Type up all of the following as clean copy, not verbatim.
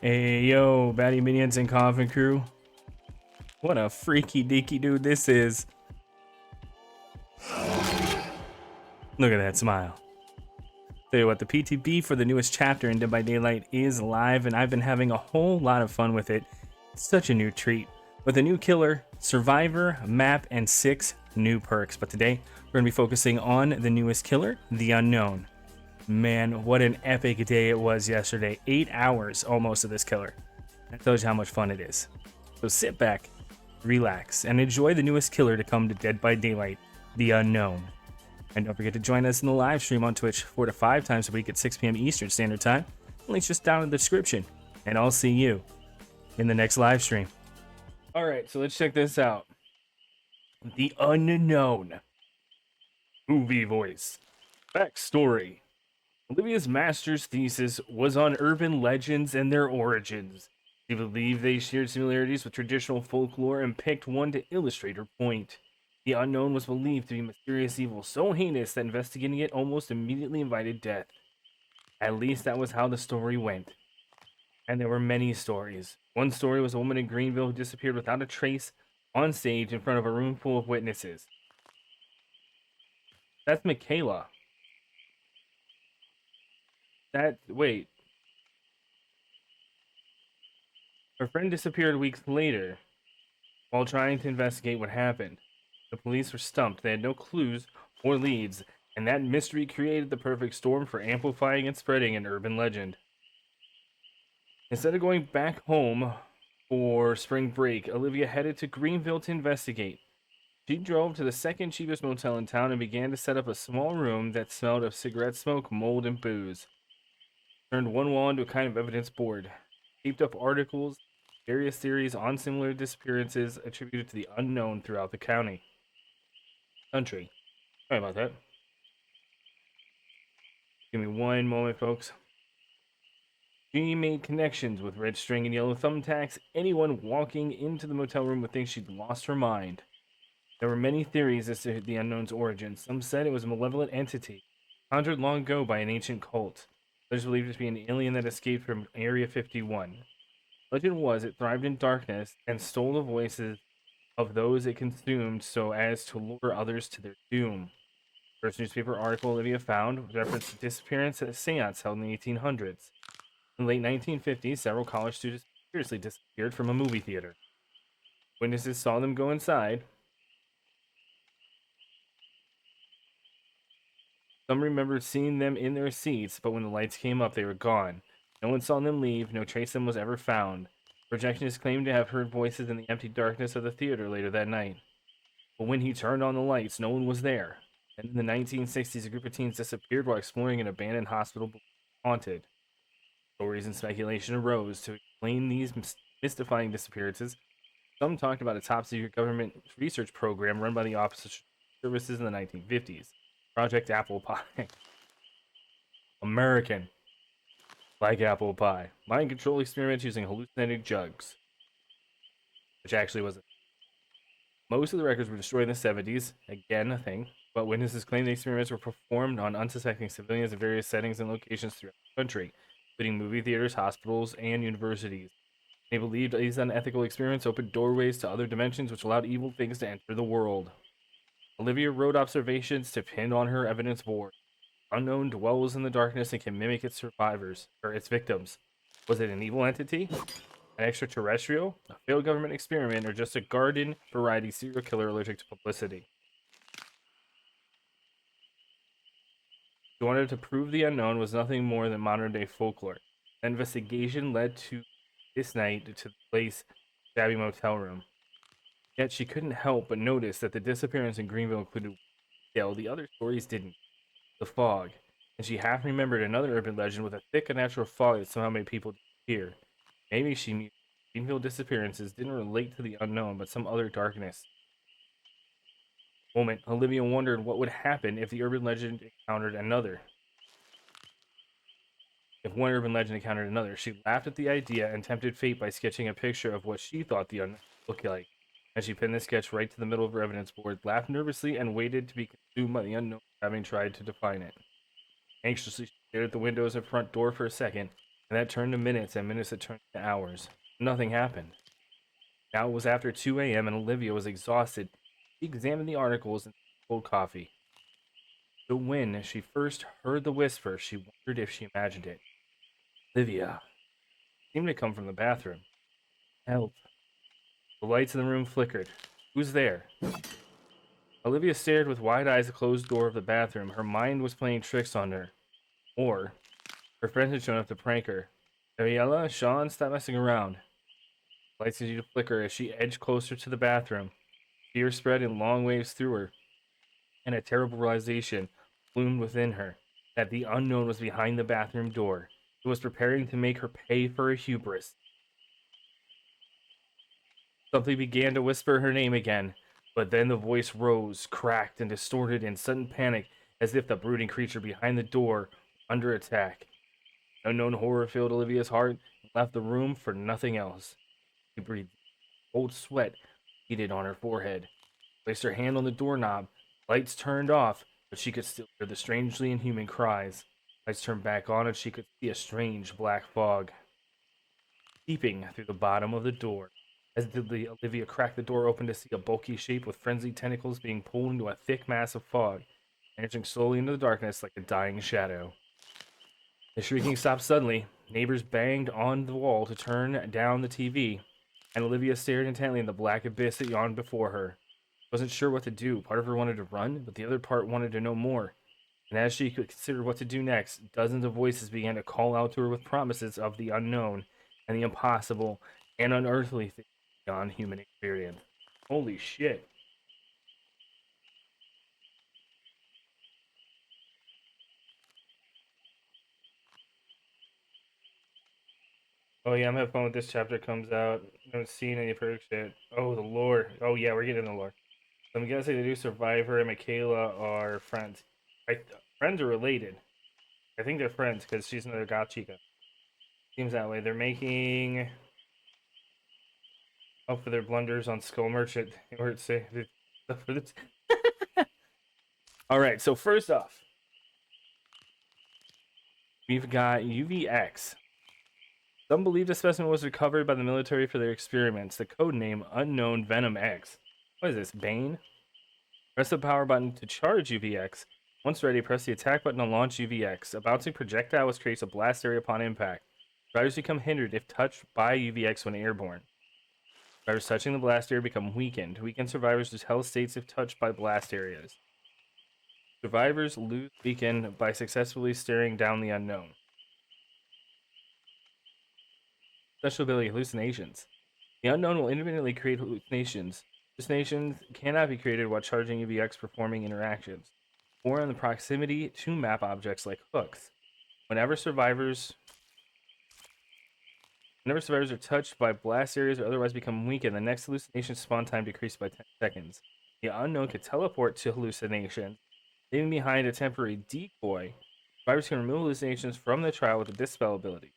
Hey yo, Batty Minions and Coffin crew. What a freaky deaky dude this is. Look at that smile. Tell you what, the PTB for the newest chapter in Dead by Daylight is live, and I've been having a whole lot of fun with it. It's such a new treat. With a new killer, survivor, map, and 6 new perks. But today, we're going to be focusing on the newest killer, the Unknown. Man, what an epic day it was yesterday. 8 hours almost of this killer. That tells you how much fun it is. So sit back, relax, and enjoy the newest killer to come to Dead by Daylight, the Unknown. And don't forget to join us in the live stream on Twitch 4 to 5 times a week at 6 p.m. Eastern Standard Time. Link's just down in the description. And I'll see you in the next live stream. Alright, so let's check this out. The Unknown. Movie voice. Backstory. Olivia's master's thesis was on urban legends and their origins. She believed they shared similarities with traditional folklore and picked one to illustrate her point. The Unknown was believed to be a mysterious evil so heinous that investigating it almost immediately invited death. At least that was how the story went. And there were many stories. One story was a woman in Greenville who disappeared without a trace on stage in front of a room full of witnesses. That's Michaela. Wait. Her friend disappeared weeks later while trying to investigate what happened. The police were stumped. They had no clues or leads, and that mystery created the perfect storm for amplifying and spreading an urban legend. Instead of going back home for spring break, Olivia headed to Greenville to investigate. She drove to the second cheapest motel in town and began to set up a small room that smelled of cigarette smoke, mold, and booze. Turned one wall into a kind of evidence board. Taped up articles, various theories on similar disappearances attributed to the unknown throughout the country. Sorry about that. Give me one moment, folks. She made connections with red string and yellow thumbtacks. Anyone walking into the motel room would think she'd lost her mind. There were many theories as to the unknown's origins. Some said it was a malevolent entity, conjured long ago by an ancient cult. Others believed it to be an alien that escaped from Area 51. Legend was it thrived in darkness and stole the voices of those it consumed so as to lure others to their doom. First newspaper article Olivia found referenced the disappearance at a seance held in the 1800s. In the late 1950s, several college students mysteriously disappeared from a movie theater. Witnesses saw them go inside. Some remembered seeing them in their seats, but when the lights came up, they were gone. No one saw them leave. No trace of them was ever found. Projectionists claimed to have heard voices in the empty darkness of the theater later that night. But when he turned on the lights, no one was there. And in the 1960s, a group of teens disappeared while exploring an abandoned hospital haunted. Stories and speculation arose to explain these mystifying disappearances. Some talked about a top-secret government research program run by the Office of Services in the 1950s. Project Apple Pie. American. Like apple pie. Mind control experiments using hallucinating jugs. Which actually wasn't. Most of the records were destroyed in the 70s. Again, a thing. But witnesses claim the experiments were performed on unsuspecting civilians in various settings and locations throughout the country, including movie theaters, hospitals, and universities. They believed these unethical experiments opened doorways to other dimensions which allowed evil things to enter the world. Olivia wrote observations to pin on her evidence board. Unknown dwells in the darkness and can mimic its survivors, or its victims. Was it an evil entity? An extraterrestrial? A failed government experiment? Or just a garden variety serial killer allergic to publicity? She wanted to prove the unknown was nothing more than modern day folklore. The investigation led to this night to the place shabby motel room. Yet she couldn't help but notice that the disappearance in Greenville included detail the other stories didn't. The fog, and she half remembered another urban legend with a thick unnatural fog that somehow made people disappear. Maybe she knew Greenville disappearances didn't relate to the unknown, but some other darkness. Moment, Olivia wondered what would happen if the urban legend encountered another. If one urban legend encountered another, she laughed at the idea and tempted fate by sketching a picture of what she thought the unknown looked like. As she pinned the sketch right to the middle of her evidence board, laughed nervously, and waited to be consumed by the unknown, having tried to define it. Anxiously, she stared at the windows and front door for a second, and that turned to minutes, and minutes that turned to hours. Nothing happened. Now it was after 2 a.m., and Olivia was exhausted. She examined the articles and cold coffee. But when she first heard the whisper, she wondered if she imagined it. Olivia seemed to come from the bathroom. Help. The lights in the room flickered. Who's there? Olivia stared with wide eyes at the closed door of the bathroom. Her mind was playing tricks on her. Or her friends had shown up to prank her. Ariella, Sean, stop messing around. Lights continued to flicker as she edged closer to the bathroom. Fear spread in long waves through her, and a terrible realization loomed within her that the unknown was behind the bathroom door. It was preparing to make her pay for her hubris. Something began to whisper her name again, but then the voice rose, cracked, and distorted in sudden panic, as if the brooding creature behind the door were under attack. Unknown horror filled Olivia's heart and left the room for nothing else. She breathed. Cold sweat beaded on her forehead. Placed her hand on the doorknob. Lights turned off, but she could still hear the strangely inhuman cries. Lights turned back on, and she could see a strange black fog peeping through the bottom of the door. As Olivia cracked the door open to see a bulky shape with frenzied tentacles being pulled into a thick mass of fog, vanishing slowly into the darkness like a dying shadow. The shrieking stopped suddenly. Neighbors banged on the wall to turn down the TV, and Olivia stared intently in the black abyss that yawned before her. Wasn't sure what to do. Part of her wanted to run, but the other part wanted to know more. And as she could consider what to do next, dozens of voices began to call out to her with promises of the unknown and the impossible and unearthly things beyond human experience. Holy shit. Oh yeah, I'm having fun with this chapter comes out. I haven't seen any perk shit. Oh, the lore. Oh yeah, we're getting the lore. So I'm guessing the new Survivor and Michaela are friends. Friends are related. I think they're friends because she's another goth chica. Seems that way. They're making up for their blunders on Skull Merchant in order to say stuff for this. All right, so first off, we've got UVX. Some believe the specimen was recovered by the military for their experiments. The code name Unknown Venom X. What is this, Bane? Press the power button to charge UVX. Once ready, press the attack button to launch UVX. A bouncing projectile which creates a blast area upon impact. Survivors become hindered if touched by UVX when airborne. Survivors touching the blast area become weakened. Weakened survivors lose health states if touched by blast areas. Survivors lose weakened by successfully staring down the unknown. Special ability hallucinations. The unknown will intermittently create hallucinations. Hallucinations cannot be created while charging UVX performing interactions, or in the proximity to map objects like hooks. Whenever survivors are touched by blast areas or otherwise become weakened, the next hallucination spawn time decreases by 10 seconds. The unknown can teleport to hallucinations, leaving behind a temporary decoy. Survivors can remove hallucinations from the trial with the Dispel ability.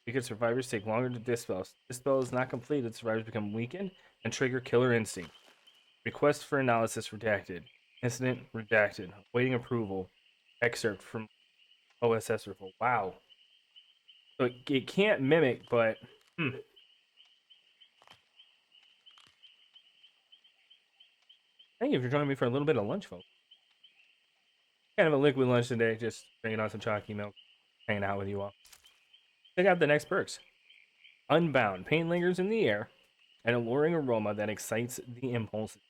Because survivors take longer to dispel. Dispel is not completed, survivors become weakened and trigger killer instinct. Request for analysis redacted. Incident redacted. Waiting approval. Excerpt from OSS report. Wow. So it can't mimic, but Thank you for joining me for a little bit of lunch, folks. Kind of a liquid lunch today, just drinking on some chalky milk, hanging out with you all. Check out the next perks. Unbound. Pain lingers in the air, an alluring aroma that excites the impulses.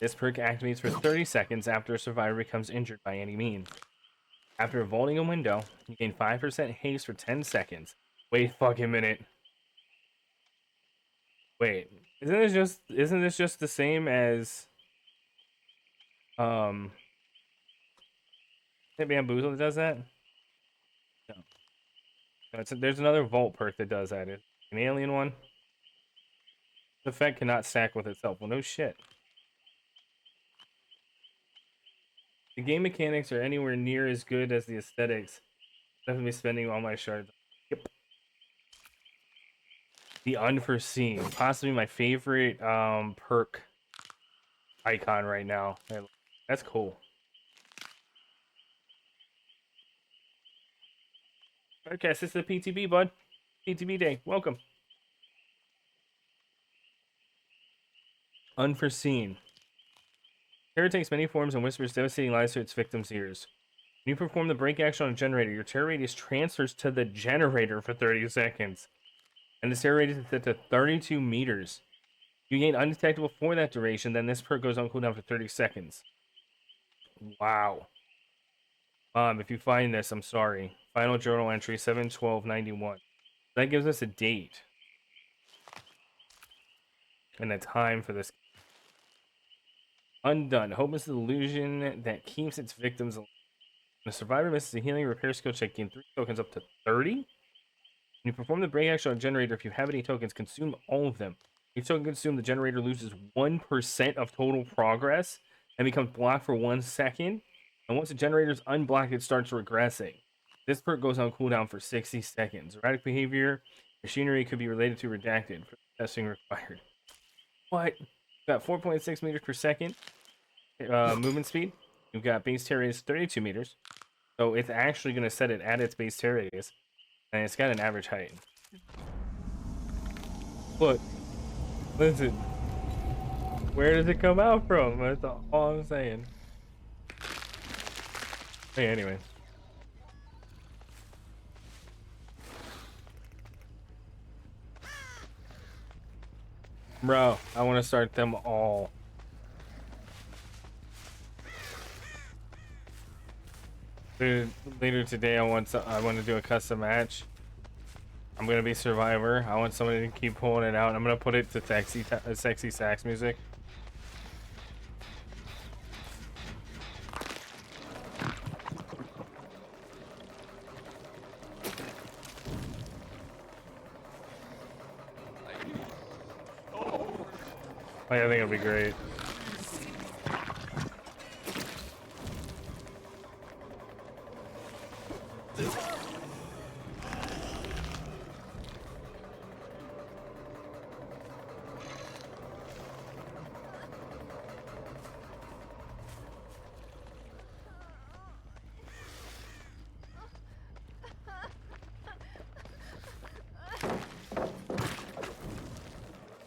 This perk activates for 30 seconds after a survivor becomes injured by any means. After vaulting a window, you gain 5% haste for 10 seconds. Wait fucking minute. Wait, isn't this just the same as is it Bamboozle that does that? No. There's another vault perk that does that. It's an alien one. The effect cannot stack with itself. Well, no shit. The game mechanics are anywhere near as good as the aesthetics. Definitely spending all my shards. Yep. The Unforeseen, possibly my favorite perk icon right now. That's cool. Podcast. This is the PTB, bud. PTB day. Welcome. Unforeseen. Terror takes many forms and whispers devastating lies to its victims' ears. When you perform the break action on a generator, your terror radius transfers to the generator for 30 seconds. And the terror radius is set to 32 meters. You gain undetectable for that duration, then this perk goes on cooldown for 30 seconds. Wow. If you find this, I'm sorry. Final journal entry 7/12/91. That gives us a date. And a time for this. Undone. Hope is the illusion that keeps its victims alive. When a survivor misses a healing repair skill check, gain 3 tokens up to 30. When you perform the break action on a generator, if you have any tokens, consume all of them. Each token consumed, the generator loses 1% of total progress and becomes blocked for 1 second. And once the generator is unblocked, it starts regressing. This perk goes on cooldown for 60 seconds. Erratic behavior, machinery could be related to redacted. Testing required. What? Got 4.6 meters per second movement speed. You've got base terror radius 32 meters. So it's actually going to set it at its base terror radius. And it's got an average height. Look. Listen. Where does it come out from? That's all I'm saying. Hey, anyway. Bro, I want to start them all. Dude, later today, I want to do a custom match. I'm gonna be survivor. I want somebody to keep pulling it out. I'm gonna put it to sexy sax music. I think it'll be great.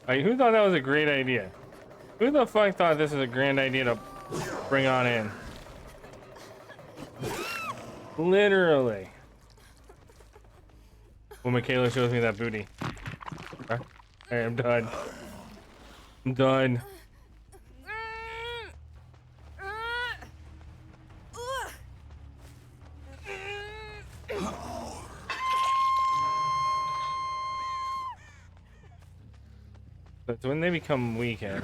Like, who thought that was a great idea? Who the fuck thought this is a grand idea to bring on in? Literally. When Michaela shows me that booty. Okay, I'm done. I'm done. That's when they become weekend.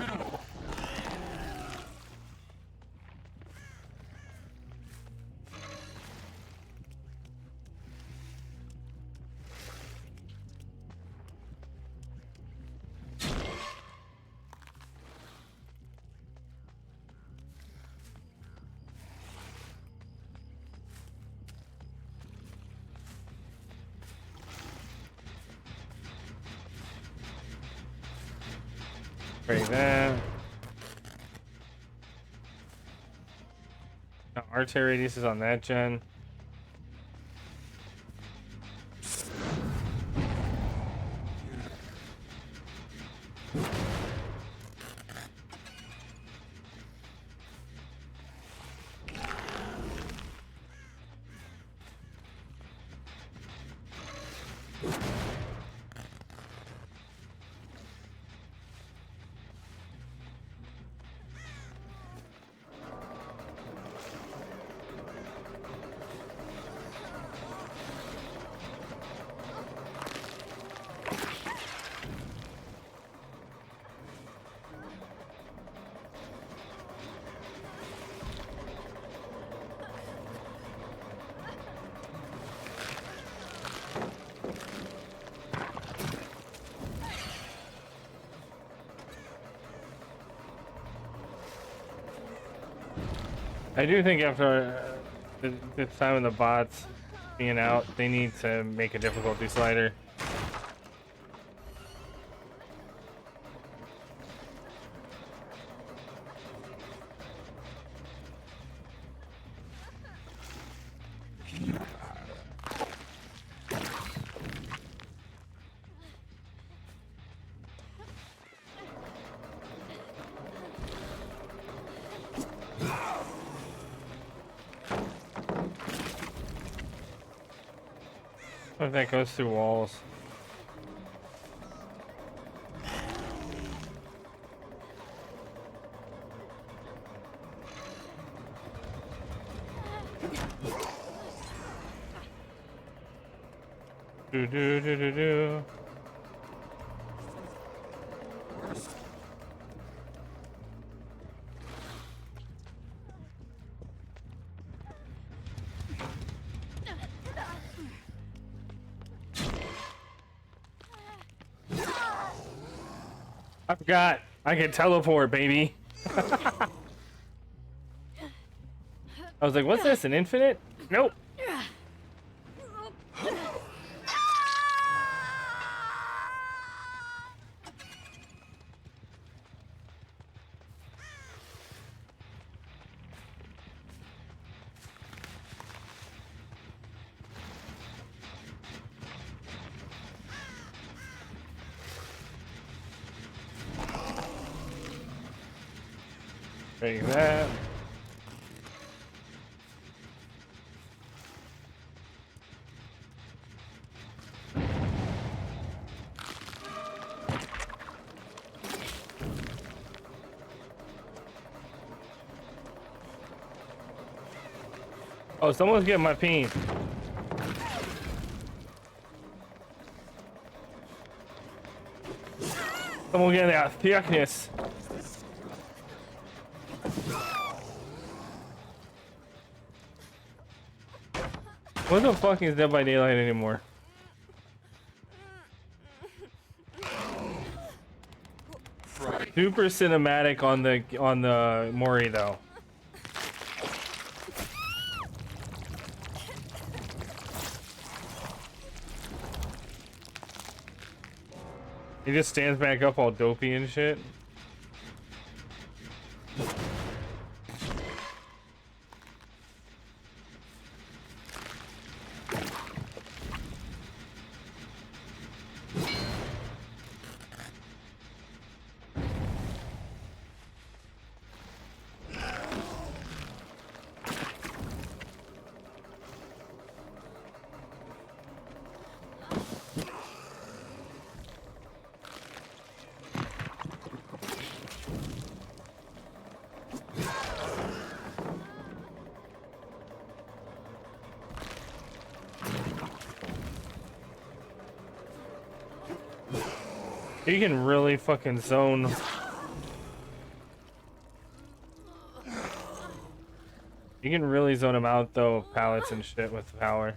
Break that. Now, our terror radius is on that gen. I do think after the time of the bots being out, they need to make a difficulty slider. What if that goes through walls? Do do do do do. I forgot. I can teleport, baby. I was like, what's this? An infinite? Nope. Take that. Oh, someone's getting my peen. Someone getting that thickness. What the fuck is Dead by Daylight anymore? Super cinematic on the Mori though. He just stands back up all dopey and shit. You can really fucking zone. You can really zone him out though, pallets and shit with power.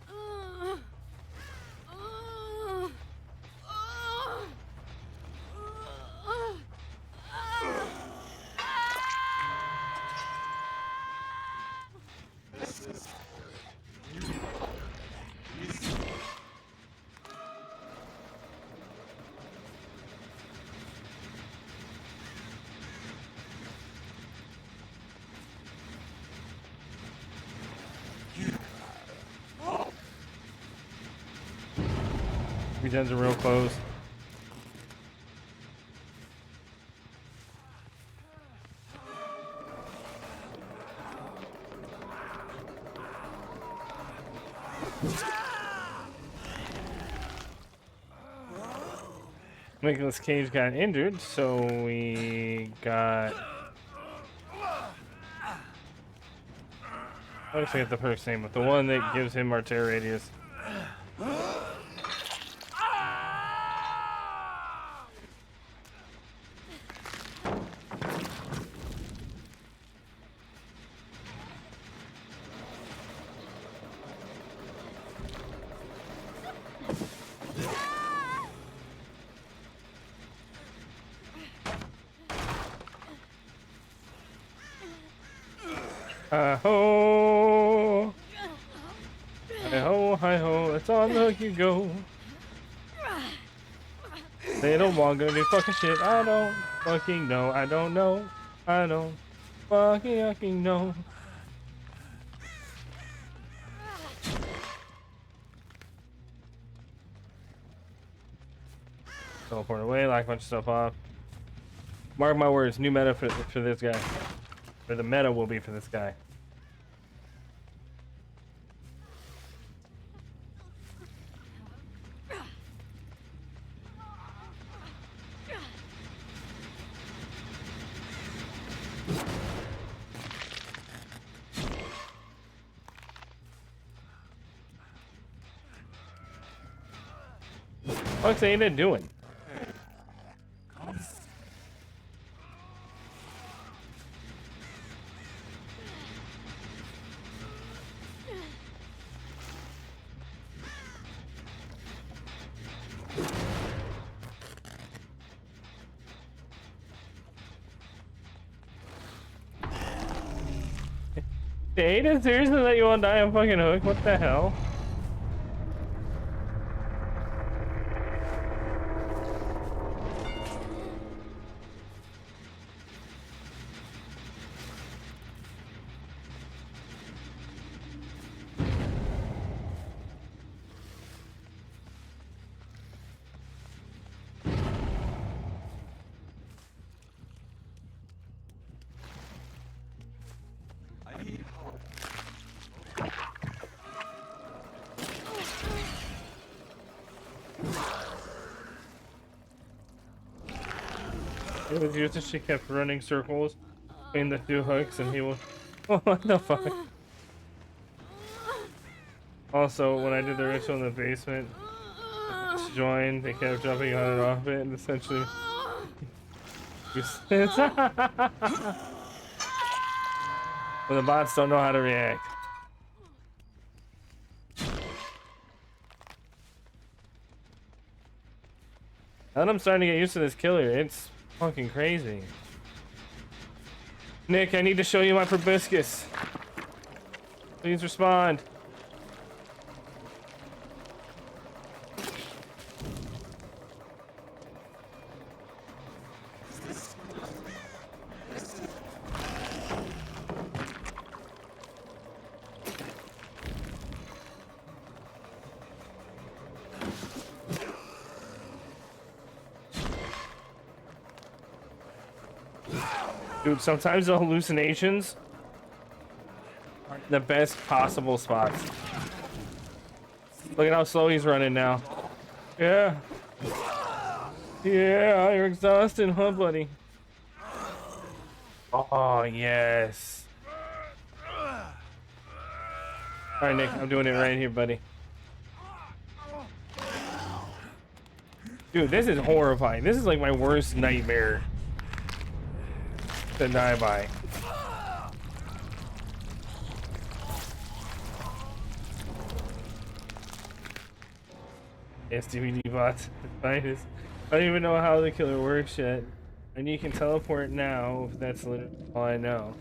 These ends are real close. Nicolas Cage got injured, so we got... I forget the first name, but the one that gives him our tear radius. Hi-ho! Hi-ho, hi-ho, it's on the hook you go. They don't want to do fucking shit. I don't fucking know. I don't know. I don't fucking know. Teleport away, lock a bunch of stuff off. Mark my words, new meta for this guy. Or the meta will be for this guy. What's Ada doing? Did Ada seriously let you all die on fucking hook? What the hell? It was used as she kept running circles between the two hooks and he was... Oh, what the fuck? Also, when I did the ritual in the basement, to join, they kept jumping on and off it and essentially... When the bots don't know how to react. Now that I'm starting to get used to this killer, it's fucking crazy. Nick, I need to show you my proboscis. Please respond. Dude, sometimes the hallucinations are the best possible spots. Look at how slow he's running now. Yeah. Yeah, you're exhausted, huh, buddy? Oh, yes. Alright, Nick, I'm doing it right here, buddy. Dude, this is horrifying. This is like my worst nightmare to die by. Yes, DBD bots. I don't even know how the killer works yet. And you can teleport now, if that's literally all I know.